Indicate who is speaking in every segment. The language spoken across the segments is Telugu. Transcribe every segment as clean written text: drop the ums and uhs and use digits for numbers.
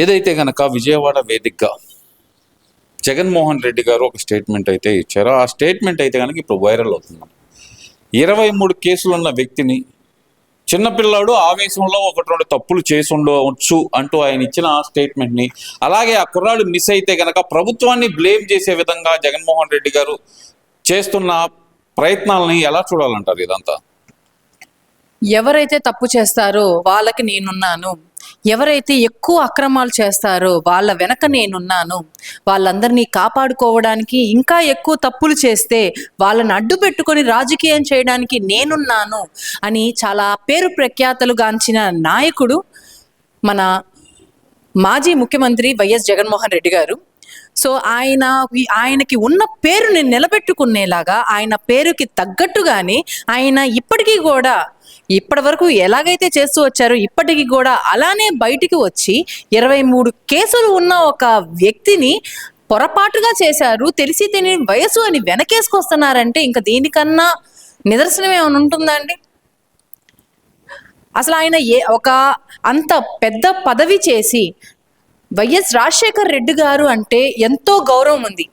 Speaker 1: ఏదైతే కనుక విజయవాడ వేదికగా జగన్మోహన్ రెడ్డి గారు ఒక స్టేట్మెంట్ అయితే ఇచ్చారో ఆ స్టేట్మెంట్ అయితే కనుక ఇప్పుడు వైరల్ అవుతున్నాం. 23 కేసులు ఉన్న వ్యక్తిని చిన్నపిల్లాడు ఆవేశంలో ఒకటి రెండు తప్పులు చేసి ఉండవచ్చు అంటూ ఆయన ఇచ్చిన స్టేట్మెంట్ని, అలాగే ఆ కుర్రాడు మిస్ అయితే కనుక ప్రభుత్వాన్ని బ్లేమ్ చేసే విధంగా జగన్మోహన్ రెడ్డి గారు చేస్తున్న ప్రయత్నాలని ఎలా చూడాలంటారు? ఇదంతా
Speaker 2: ఎవరైతే తప్పు చేస్తారో వాళ్ళకి నేనున్నాను, ఎవరైతే ఎక్కువ అక్రమాలు చేస్తారో వాళ్ళ వెనక నేనున్నాను, వాళ్ళందరినీ కాపాడుకోవడానికి, ఇంకా ఎక్కువ తప్పులు చేస్తే వాళ్ళని అడ్డు పెట్టుకొని రాజకీయం చేయడానికి నేనున్నాను అని చాలా పేరు ప్రఖ్యాతలు గాంచిన నాయకుడు మన మాజీ ముఖ్యమంత్రి వైఎస్ జగన్మోహన్ రెడ్డి గారు. సో ఆయనకి ఉన్న పేరుని నిలబెట్టుకునేలాగా, ఆయన పేరుకి తగ్గట్టుగానే ఆయన ఇప్పటికీ కూడా ఇప్పటి వరకు ఎలాగైతే చేస్తూ వచ్చారో ఇప్పటికీ కూడా అలానే బయటికి వచ్చి 23 కేసులు ఉన్న ఒక వ్యక్తిని పొరపాటుగా చేశారు, తెలిసి తెలియని వయసు అని వెనకేసుకొస్తున్నారంటే ఇంకా దీనికన్నా నిదర్శనం ఏమైనా ఉంటుందండి? అసలు ఆయన ఒక అంత పెద్ద పదవి చేసి, వైఎస్ రాజశేఖర్ రెడ్డి గారు అంటే ఎంతో గౌరవం ఉంది.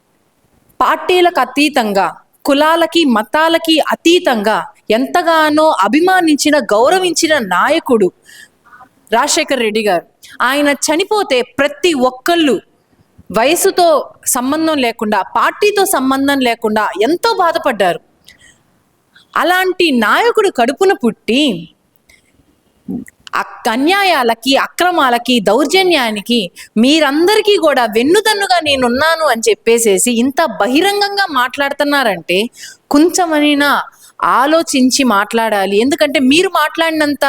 Speaker 2: పార్టీలకు అతీతంగా, కులాలకి మతాలకి అతీతంగా ఎంతగానో అభిమానించిన, గౌరవించిన నాయకుడు రాజశేఖర్ రెడ్డి గారు. ఆయన చనిపోతే ప్రతి ఒక్కళ్ళు వయసుతో సంబంధం లేకుండా, పార్టీతో సంబంధం లేకుండా ఎంతో బాధపడ్డారు. అలాంటి నాయకుడు కడుపున పుట్టి అన్యాయాలకి, అక్రమాలకి, దౌర్జన్యానికి మీరందరికీ కూడా వెన్నుదన్నుగా నేనున్నాను అని చెప్పేసేసి ఇంత బహిరంగంగా మాట్లాడుతున్నారంటే కొంచెమైనా ఆలోచించి మాట్లాడాలి. ఎందుకంటే మీరు మాట్లాడినంత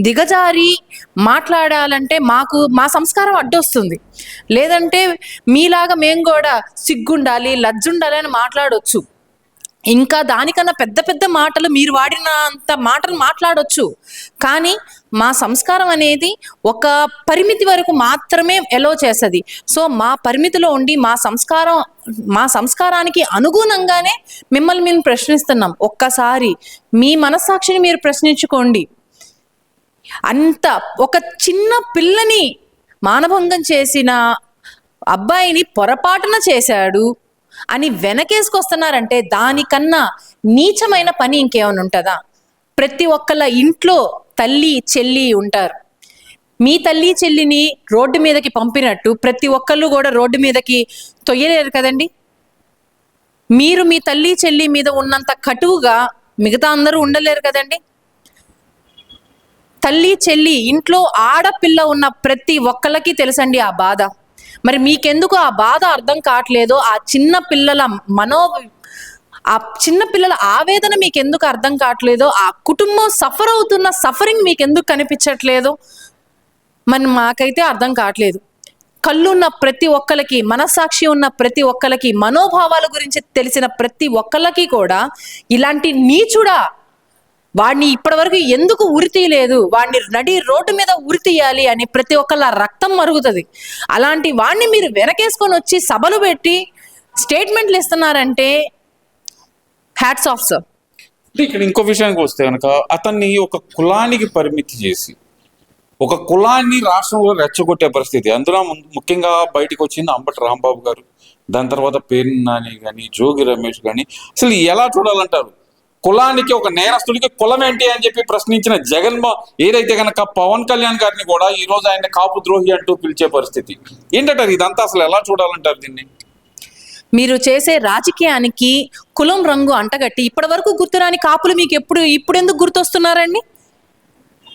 Speaker 2: దిగజారి మాట్లాడాలంటే మా సంస్కారం అడ్డొస్తుంది. లేదంటే మీలాగా మేము కూడా సిగ్గుండాలి, లజ్జుండాలి అని మాట్లాడొచ్చు. ఇంకా దానికన్నా పెద్ద పెద్ద మాటలు మీరు వాడినంత మాటలు మాట్లాడొచ్చు. కానీ మా సంస్కారం అనేది ఒక పరిమితి వరకు మాత్రమే ఎలో చేస్తుంది. సో మా పరిమితిలో ఉండి మా సంస్కారానికి అనుగుణంగానే మిమ్మల్ని మేము ప్రశ్నిస్తున్నాం. ఒక్కసారి మీ మనస్సాక్షిని మీరు ప్రశ్నించుకోండి. అంత ఒక చిన్న పిల్లని మానభంగం చేసిన అబ్బాయిని పొరపాటున చేశాడు అని వెనకేసుకొస్తున్నారంటే దానికన్నా నీచమైన పని ఇంకేమైనా ఉంటుందా? ప్రతి ఒక్కళ్ళ ఇంట్లో తల్లి చెల్లి ఉంటారు. మీ తల్లి చెల్లిని రోడ్డు మీదకి పంపినట్టు ప్రతి ఒక్కళ్ళు కూడా రోడ్డు మీదకి తొయ్యలేరు కదండి. మీరు మీ తల్లి చెల్లి మీద ఉన్నంత కటువుగా మిగతా అందరూ ఉండలేరు కదండి. తల్లి చెల్లి ఇంట్లో ఆడపిల్ల ఉన్న ప్రతి ఒక్కళ్ళకి తెలుసండి ఆ బాధ. మరి మీకెందుకు ఆ బాధ అర్థం కావట్లేదో, ఆ చిన్న పిల్లల ఆవేదన మీకెందుకు అర్థం కావట్లేదో, ఆ కుటుంబం సఫర్ అవుతున్న సఫరింగ్ మీకెందుకు కనిపించట్లేదో మరి మాకైతే అర్థం కావట్లేదు. కళ్ళున్న ప్రతి ఒక్కరికి, మనస్సాక్షి ఉన్న ప్రతి ఒక్కరికి, మనోభావాల గురించి తెలిసిన ప్రతి ఒక్కళ్ళకి కూడా ఇలాంటి నీచుడా వాడిని ఇప్పటివరకు ఎందుకు ఉరి తీయలేదు, వాడిని నడి రోడ్డు మీద ఉరి తీయాలి అని ప్రతి ఒక్కళ్ళ రక్తం మరుగుతుంది. అలాంటి వాడిని మీరు వెనకేసుకొని వచ్చి సభలు పెట్టి స్టేట్మెంట్లు ఇస్తున్నారంటే హ్యాట్స్ ఆఫ్ సార్.
Speaker 1: ఇక్కడ ఇంకో విషయానికి వస్తే కనుక అతన్ని ఒక కులానికి పరిమితి చేసి ఒక కులాన్ని రాష్ట్రంలో రెచ్చగొట్టే పరిస్థితి. అందులో ముఖ్యంగా బయటకు వచ్చింది అంబటి రాంబాబు గారు, దాని తర్వాత పేర్ని నాని కానీ, జోగి రమేష్ కానీ. అసలు ఎలా చూడాలంటారు? కులానికి, ఒక నేరస్తుడికి కులం ఏంటి అని చెప్పి ప్రశ్నించిన ఏదైతే కనుక పవన్ కళ్యాణ్ గారిని కూడా ఈ రోజు ఆయన కాపు ద్రోహి అంటూ పిలిచే పరిస్థితి ఏంటంటారు? ఇదంతా అసలు ఎలా చూడాలంటారు దీన్ని?
Speaker 2: మీరు చేసే రాజకీయానికి కులం రంగు అంటగట్టి ఇప్పటి వరకు గుర్తురాని కాపులు మీకు ఇప్పుడు ఎందుకు గుర్తొస్తున్నారండి?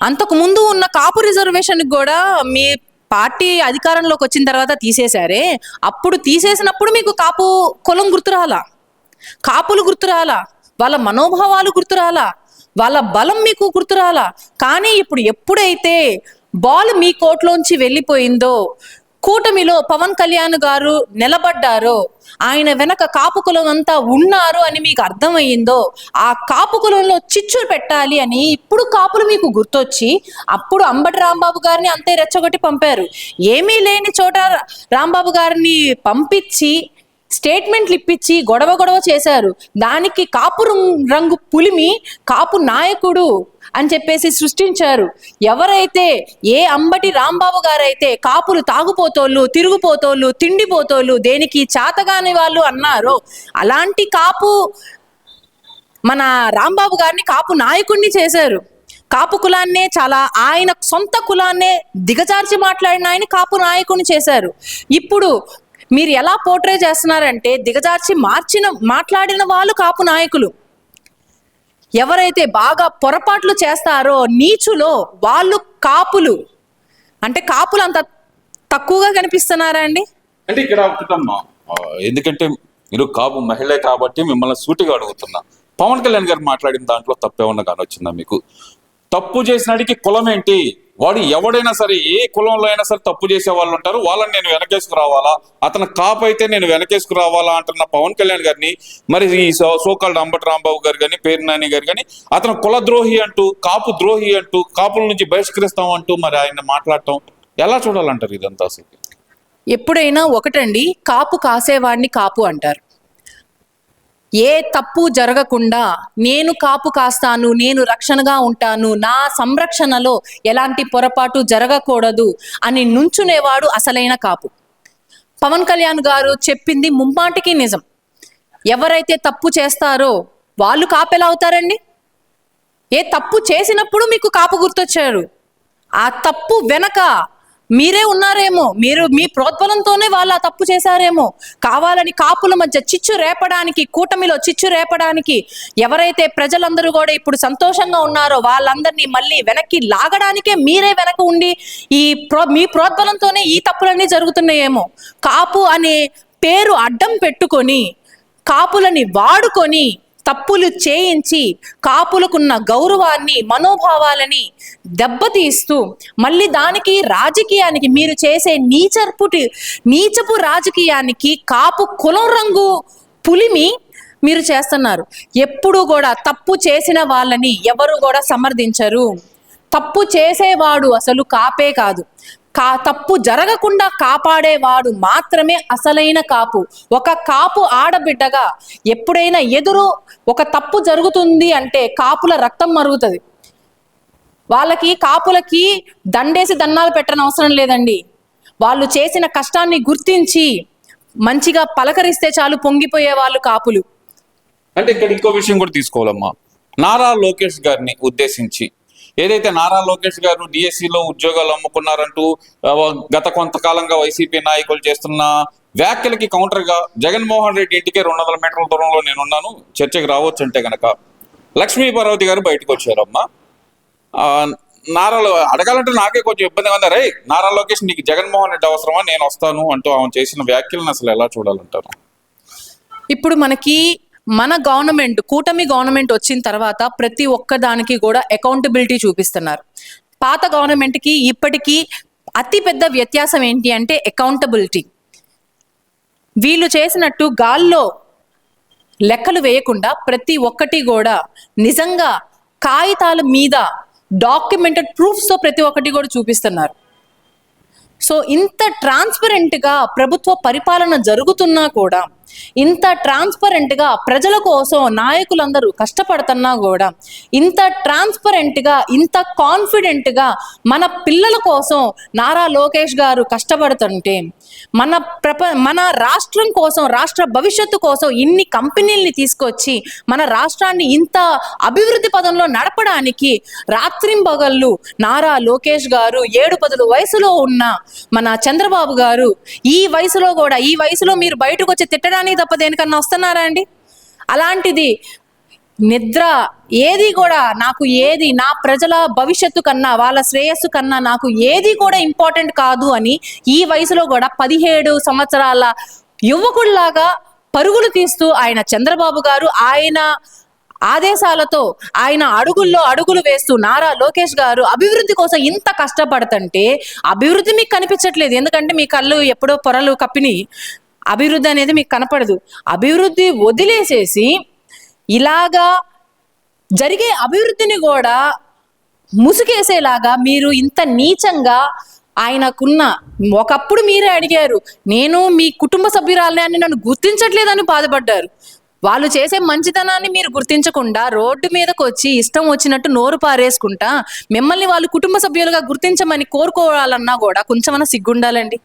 Speaker 2: అంతకు ముందు ఉన్న కాపు రిజర్వేషన్ కూడా మీ పార్టీ అధికారంలోకి వచ్చిన తర్వాత తీసేశారే, అప్పుడు తీసేసినప్పుడు మీకు కాపు కులం గుర్తురాలా, కాపులు గుర్తురాలా, వాళ్ళ మనోభావాలు గుర్తురాలా, వాళ్ళ బలం మీకు గుర్తురాలా. కానీ ఇప్పుడు ఎప్పుడైతే బాల్ మీ కోట్లోంచి వెళ్ళిపోయిందో, కూటమిలో పవన్ కళ్యాణ్ గారు నిలబడ్డారో, ఆయన వెనక కాపు కులం అంతా ఉన్నారు అని మీకు అర్థమయ్యిందో, ఆ కాపు కులంలో చిచ్చు పెట్టాలి అని ఇప్పుడు కాపులు మీకు గుర్తొచ్చి అప్పుడు అంబటి రాంబాబు గారిని అంతే రెచ్చగొట్టి పంపారు. ఏమీ లేని చోట రాంబాబు గారిని పంపించి స్టేట్మెంట్లు ఇప్పించి గొడవ చేశారు. దానికి కాపు రంగు పులిమి కాపు నాయకుడు అని చెప్పేసి సృష్టించారు. ఎవరైతే ఏ అంబటి రాంబాబు గారైతే కాపులు తాగుపోతోళ్ళు, తిరుగుపోతోళ్ళు, తిండిపోతోళ్ళు, దేనికి చాతగాని వాళ్ళు అన్నారో అలాంటి కాపు మన రాంబాబు గారిని కాపు నాయకుడిని చేశారు. కాపు కులాన్నే చాలా ఆయన సొంత కులాన్నే దిగజార్చి మాట్లాడిన ఆయన కాపు నాయకుడిని చేశారు. ఇప్పుడు మీరు ఎలా పోర్ట్రే చేస్తున్నారంటే దిగజార్చి మాట్లాడిన వాళ్ళు కాపు నాయకులు. ఎవరైతే బాగా పొరపాట్లు చేస్తారో నీచులో వాళ్ళు కాపులు. అంటే కాపులు అంత తక్కువగా కనిపిస్తున్నారా అండి?
Speaker 1: అంటే ఇక్కడ ఒకటమ్మా, ఎందుకంటే మీరు కాపు మహిళే కాబట్టి మిమ్మల్ని సూటిగా అడుగుతున్నా. పవన్ కళ్యాణ్ గారు మాట్లాడిన దాంట్లో తప్పేమన్నా కానొచ్చిందా మీకు? తప్పు చేసినాడికి కులం ఏంటి? వాడు ఎవడైనా సరే, ఏ కులంలో అయినా సరే తప్పు చేసే వాళ్ళు ఉంటారు, వాళ్ళని నేను వెనకేసుకు రావాలా, అతను కాపు అయితే నేను వెనకేసుకు రావాలా అంటున్న పవన్ కళ్యాణ్ గారిని మరి ఈ సోకాల్డ్ అంబటి రాంబాబు గారు కానీ, పేరు నాని గారు కానీ అతను కులద్రోహి అంటూ, కాపు ద్రోహి అంటూ, కాపుల నుంచి బహిష్కరిస్తాం అంటూ మరి ఆయన మాట్లాడటం ఎలా చూడాలంటారు ఇదంతా? అసలు
Speaker 2: ఎప్పుడైనా ఒకటండి, కాపు కాసేవాడిని కాపు అంటారు. ఏ తప్పు జరగకుండా నేను కాపు కాస్తాను, నేను రక్షణగా ఉంటాను, నా సంరక్షణలో ఎలాంటి పొరపాటు జరగకూడదు అని నుంచునేవాడు అసలైన కాపు. పవన్ కళ్యాణ్ గారు చెప్పింది ముమ్మాటికి నిజం. ఎవరైతే తప్పు చేస్తారో వాళ్ళు కాపు ఎలా అవుతారండి? ఏ తప్పు చేసినప్పుడు మీకు కాపు గుర్తొచ్చారు. ఆ తప్పు వెనక మీరే ఉన్నారేమో, మీరు మీ ప్రోద్బలంతోనే వాళ్ళు ఆ తప్పు చేశారేమో. కావాలని కాపుల మధ్య చిచ్చు రేపడానికి, కూటమిలో చిచ్చు రేపడానికి, ఎవరైతే ప్రజలందరూ కూడా ఇప్పుడు సంతోషంగా ఉన్నారో వాళ్ళందరినీ మళ్ళీ వెనక్కి లాగడానికే మీరే వెనక ఉండి మీ ప్రోద్బలంతోనే ఈ తప్పులన్నీ జరుగుతున్నాయేమో. కాపు అనే పేరు అడ్డం పెట్టుకొని కాపులని వాడుకొని తప్పులు చేయించి కాపులకున్న గౌరవాన్ని, మనోభావాలని దెబ్బతీస్తూ మళ్ళీ దానికి రాజకీయానికి మీరు చేసే నీచపు రాజకీయానికి కాపు కులం రంగు పులిమి మీరు చేస్తున్నారు. ఎప్పుడు కూడా తప్పు చేసిన వాళ్ళని ఎవరు కూడా సమర్థించరు. తప్పు చేసేవాడు అసలు కాపే కాదు, తప్పు జరగకుండా కాపాడేవాడు మాత్రమే అసలైన కాపు. ఒక కాపు ఆడబిడ్డగా ఎప్పుడైనా ఎదురు ఒక తప్పు జరుగుతుంది అంటే కాపుల రక్తం మరుగుతుంది. వాళ్ళకి కాపులకి దండేసి దన్నాలు పెట్టని అవసరం లేదండి. వాళ్ళు చేసిన కష్టాన్ని గుర్తించి మంచిగా పలకరిస్తే చాలు పొంగిపోయే వాళ్ళు కాపులు.
Speaker 1: అంటే ఇక్కడ ఇంకో విషయం కూడా తీసుకోవాలమ్మా. నారా లోకేష్ గారిని ఉద్దేశించి ఏదైతే నారా లోకేష్ గారు డిఎస్సిలో ఉద్యోగాలు అమ్ముకున్నారంటూ గత కొంతకాలంగా వైసీపీ నాయకులు చేస్తున్న వ్యాఖ్యలకి కౌంటర్గా జగన్మోహన్ రెడ్డి ఇంటికే 200 మీటర్ల దూరంలో నేనున్నాను, చర్చకి రావచ్చు అంటే గనక లక్ష్మీ పార్వతి గారు బయటకు వచ్చారమ్మా. నారాలో అడగాలంటే నాకే కొంచెం ఇబ్బందిగా ఉంది. రే నారా లోకేష్, నీకు జగన్మోహన్ రెడ్డి అవసరమా, నేను వస్తాను అంటూ ఆమె చేసిన వ్యాఖ్యలను అసలు ఎలా చూడాలంటారు?
Speaker 2: ఇప్పుడు మనకి మన గవర్నమెంట్, కూటమి గవర్నమెంట్ వచ్చిన తర్వాత ప్రతి ఒక్క దానికి కూడా అకౌంటబిలిటీ చూపిస్తున్నారు. పాత గవర్నమెంట్కి ఇప్పటికీ అతి పెద్ద వ్యత్యాసం ఏంటి అంటే అకౌంటబిలిటీ. వీళ్ళు చేసినట్టు గాల్లో లెక్కలు వేయకుండా ప్రతి ఒక్కటి కూడా నిజంగా కాగితాల మీద డాక్యుమెంటెడ్ ప్రూఫ్స్తో ప్రతి ఒక్కటి కూడా చూపిస్తున్నారు. సో ఇంత ట్రాన్స్పరెంట్గా ప్రభుత్వ పరిపాలన జరుగుతున్నా కూడా, ఇంత ట్రాన్స్పరెంట్గా ప్రజల కోసం నాయకులందరూ కష్టపడుతున్నా కూడా, ఇంత ట్రాన్స్పరెంట్గా, ఇంత కాన్ఫిడెంట్గా మన పిల్లల కోసం నారా లోకేష్ గారు కష్టపడుతుంటే, మన రాష్ట్రం కోసం, రాష్ట్ర భవిష్యత్తు కోసం ఇన్ని కంపెనీల్ని తీసుకొచ్చి మన రాష్ట్రాన్ని ఇంత అభివృద్ధి పదంలో నడపడానికి రాత్రింబగళ్ళు నారా లోకేష్ గారు, 7-10 వయసులో ఉన్న మన చంద్రబాబు గారు ఈ వయసులో మీరు బయటకు వచ్చి తిట్టడానికి తప్ప దేనికన్నా వస్తున్నారా అండి? అలాంటిది నిద్ర ఏది కూడా నా ప్రజల భవిష్యత్తు కన్నా, వాళ్ళ శ్రేయస్సు కన్నా నాకు ఏది కూడా ఇంపార్టెంట్ కాదు అని ఈ వయసులో కూడా 17 సంవత్సరాల యువకుల్లాగా పరుగులు తీస్తూ ఆయన చంద్రబాబు గారు ఆయన ఆదేశాలతో ఆయన అడుగుల్లో అడుగులు వేస్తూ నారా లోకేష్ గారు అభివృద్ధి కోసం ఇంత కష్టపడుతుంటే అభివృద్ధి మీకు కనిపించట్లేదు. ఎందుకంటే మీ కళ్ళు ఎప్పుడో పొరలు కప్పిని, అభివృద్ధి అనేది మీకు కనపడదు. అభివృద్ధి వదిలేసేసి ఇలాగా జరిగే అభివృద్ధిని కూడా ముసుగేసేలాగా మీరు ఇంత నీచంగా ఆయనకున్న ఒకప్పుడు మీరే అడిగారు, నేను మీ కుటుంబ సభ్యురాలనే అని నన్ను గుర్తించట్లేదని బాధపడ్డారు. వాళ్ళు చేసే మంచితనాన్ని మీరు గుర్తించకుండా రోడ్డు మీదకి వచ్చి ఇష్టం వచ్చినట్టు నోరు పారేసుకుంటా మిమ్మల్ని వాళ్ళు కుటుంబ సభ్యులుగా గుర్తించమని కోరుకోవాలన్నా కూడా కొంచెమన్నా సిగ్గుండాలండి.